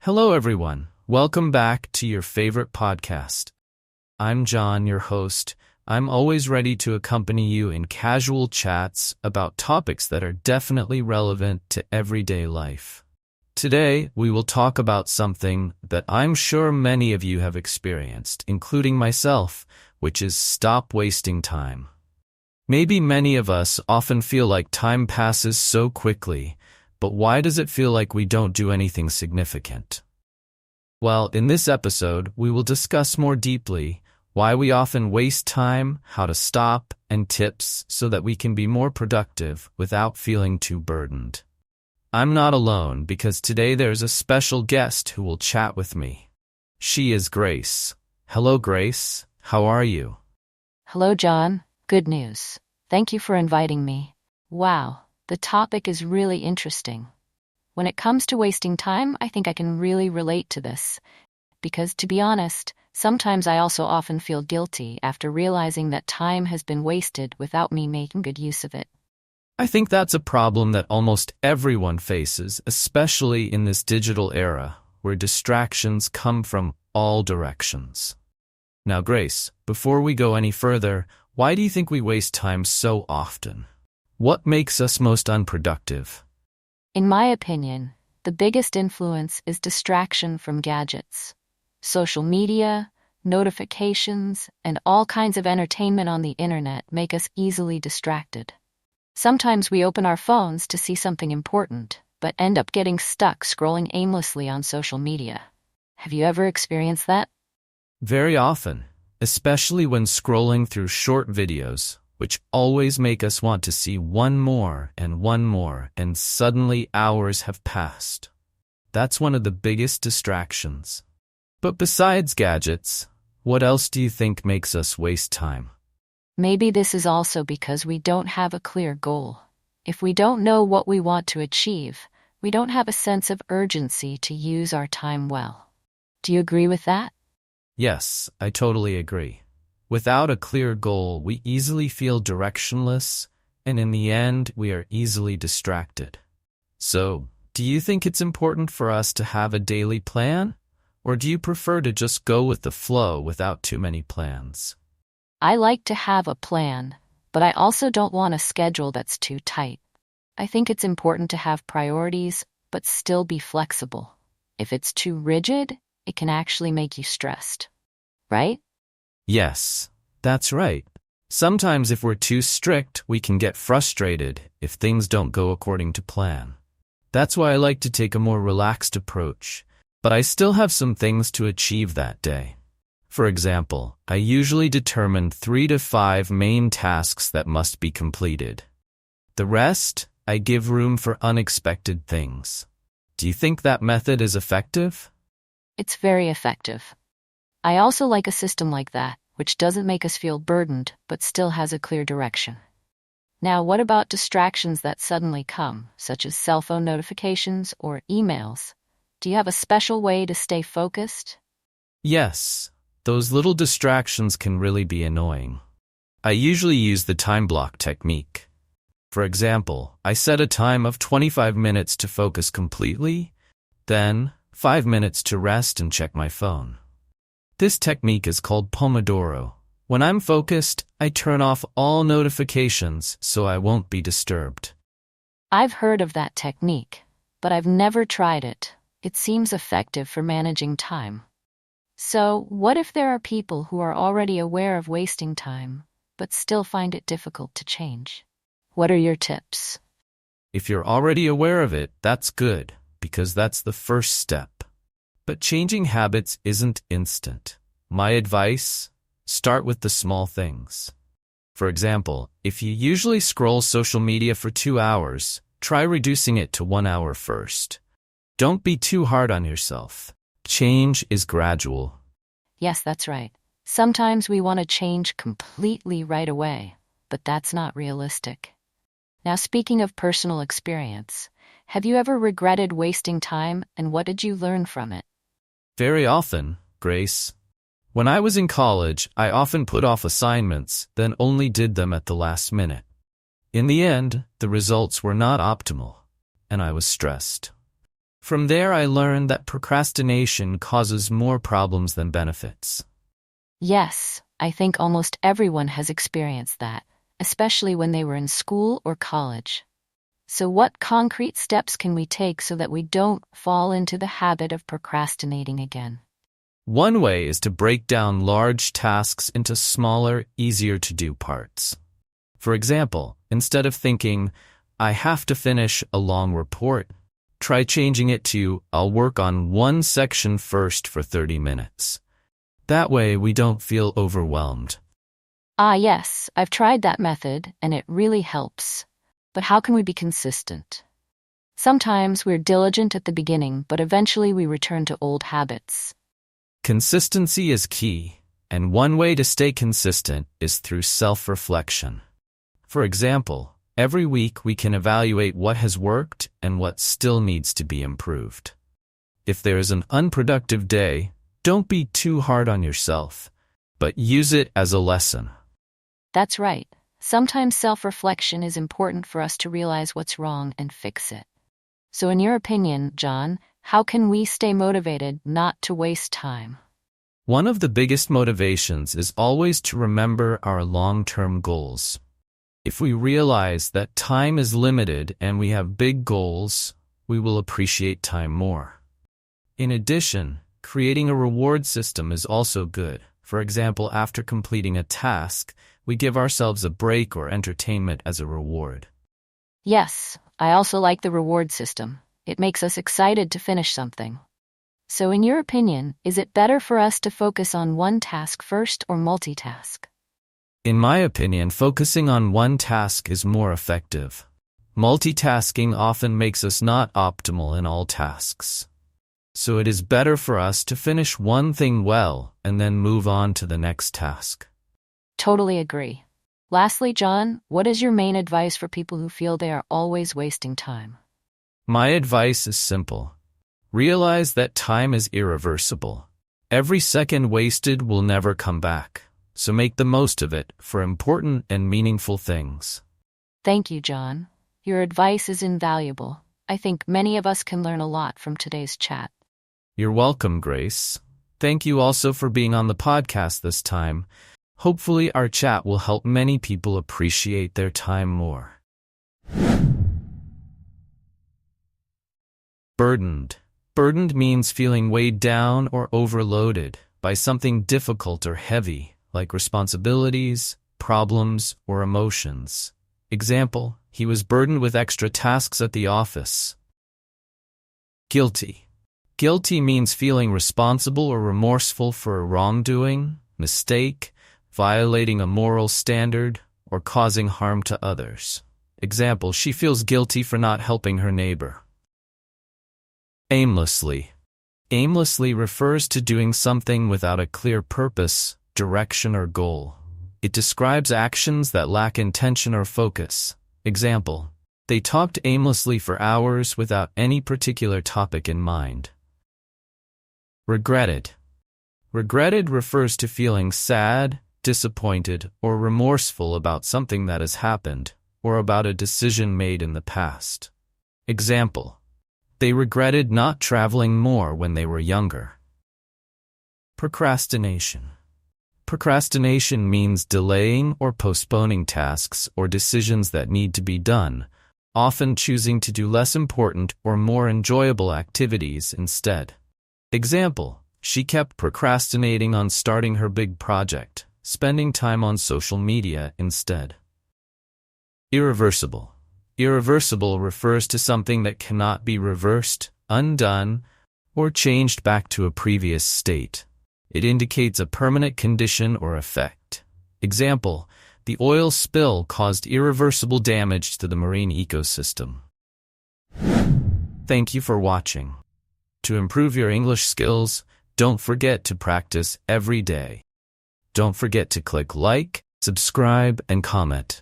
Hello, everyone. Welcome back to your favorite podcast. I'm John, your host. I'm always ready to accompany you in casual chats about topics that are definitely relevant to everyday life. Today, we will talk about something that I'm sure many of you have experienced, including myself, which is stop wasting time. Maybe many of us often feel like time passes so quickly, but why does it feel like we don't do anything significant? Well, in this episode, we will discuss more deeply why we often waste time, how to stop, and tips so that we can be more productive without feeling too burdened. I'm not alone because today there's a special guest who will chat with me. She is Grace. Hello, Grace. How are you? Hello, John. Good news. Thank you for inviting me. Wow, the topic is really interesting. When it comes to wasting time, I think I can really relate to this. Because, to be honest, sometimes I also often feel guilty after realizing that time has been wasted without me making good use of it. I think that's a problem that almost everyone faces, especially in this digital era, where distractions come from all directions. Now, Grace, before we go any further, why do you think we waste time so often? What makes us most unproductive? In my opinion, the biggest influence is distraction from gadgets. Social media, notifications, and all kinds of entertainment on the internet make us easily distracted. Sometimes we open our phones to see something important, but end up getting stuck scrolling aimlessly on social media. Have you ever experienced that? Very often, especially when scrolling through short videos, which always make us want to see one more, and suddenly hours have passed. That's one of the biggest distractions. But besides gadgets, what else do you think makes us waste time? Maybe this is also because we don't have a clear goal. If we don't know what we want to achieve, we don't have a sense of urgency to use our time well. Do you agree with that? Yes, I totally agree. Without a clear goal, we easily feel directionless, and in the end, we are easily distracted. So, do you think it's important for us to have a daily plan? Or do you prefer to just go with the flow without too many plans? I like to have a plan, but I also don't want a schedule that's too tight. I think it's important to have priorities, but still be flexible. If it's too rigid, it can actually make you stressed. Right? Yes, that's right. Sometimes if we're too strict, we can get frustrated if things don't go according to plan. That's why I like to take a more relaxed approach, but I still have some things to achieve that day. For example, I usually determine 3 to 5 main tasks that must be completed. The rest, I give room for unexpected things. Do you think that method is effective? It's very effective. I also like a system like that, which doesn't make us feel burdened, but still has a clear direction. Now, what about distractions that suddenly come, such as cell phone notifications or emails? Do you have a special way to stay focused? Yes, those little distractions can really be annoying. I usually use the time block technique. For example, I set a time of 25 minutes to focus completely, then 5 minutes to rest and check my phone. This technique is called Pomodoro. When I'm focused, I turn off all notifications so I won't be disturbed. I've heard of that technique, but I've never tried it. It seems effective for managing time. So, what if there are people who are already aware of wasting time, but still find it difficult to change? What are your tips? If you're already aware of it, that's good, because that's the first step. But changing habits isn't instant. My advice? Start with the small things. For example, if you usually scroll social media for 2 hours, try reducing it to 1 hour first. Don't be too hard on yourself. Change is gradual. Yes, that's right. Sometimes we want to change completely right away, but that's not realistic. Now, speaking of personal experience, have you ever regretted wasting time, and what did you learn from it? Very often, Grace. When I was in college, I often put off assignments, then only did them at the last minute. In the end, the results were not optimal, and I was stressed. From there, I learned that procrastination causes more problems than benefits. Yes, I think almost everyone has experienced that, especially when they were in school or college. So what concrete steps can we take so that we don't fall into the habit of procrastinating again? One way is to break down large tasks into smaller, easier-to-do parts. For example, instead of thinking, I have to finish a long report, try changing it to, I'll work on one section first for 30 minutes. That way, we don't feel overwhelmed. Ah, yes, I've tried that method, and it really helps. But how can we be consistent? Sometimes we're diligent at the beginning, but eventually we return to old habits. Consistency is key, and one way to stay consistent is through self-reflection. For example, every week we can evaluate what has worked and what still needs to be improved. If there is an unproductive day, don't be too hard on yourself, but use it as a lesson. That's right. Sometimes self-reflection is important for us to realize what's wrong and fix it. So in your opinion, John, how can we stay motivated not to waste time? One of the biggest motivations is always to remember our long-term goals. If we realize that time is limited and we have big goals, we will appreciate time more. In addition, creating a reward system is also good. For example, after completing a task, we give ourselves a break or entertainment as a reward. Yes, I also like the reward system. It makes us excited to finish something. So in your opinion, is it better for us to focus on one task first or multitask? In my opinion, focusing on one task is more effective. Multitasking often makes us not optimal in all tasks. So it is better for us to finish one thing well and then move on to the next task. Totally agree. Lastly, John, what is your main advice for people who feel they are always wasting time? My advice is simple. Realize that time is irreversible. Every second wasted will never come back, so make the most of it for important and meaningful things. Thank you, John. Your advice is invaluable. I think many of us can learn a lot from today's chat. You're welcome, Grace. Thank you also for being on the podcast this time. Hopefully our chat will help many people appreciate their time more. Burdened. Burdened means feeling weighed down or overloaded by something difficult or heavy, like responsibilities, problems, or emotions. Example, he was burdened with extra tasks at the office. Guilty. Guilty means feeling responsible or remorseful for a wrongdoing, mistake, violating a moral standard, or causing harm to others. Example, she feels guilty for not helping her neighbor. Aimlessly. Aimlessly refers to doing something without a clear purpose, direction, or goal. It describes actions that lack intention or focus. Example, they talked aimlessly for hours without any particular topic in mind. Regretted. Regretted refers to feeling sad, disappointed, or remorseful about something that has happened, or about a decision made in the past. Example, they regretted not traveling more when they were younger. Procrastination. Procrastination means delaying or postponing tasks or decisions that need to be done, often choosing to do less important or more enjoyable activities instead. Example, she kept procrastinating on starting her big project, spending time on social media instead. Irreversible. Irreversible refers to something that cannot be reversed, undone, or changed back to a previous state. It indicates a permanent condition or effect. Example, the oil spill caused irreversible damage to the marine ecosystem. Thank you for watching. To improve your English skills, don't forget to practice every day. Don't forget to click like, subscribe, and comment.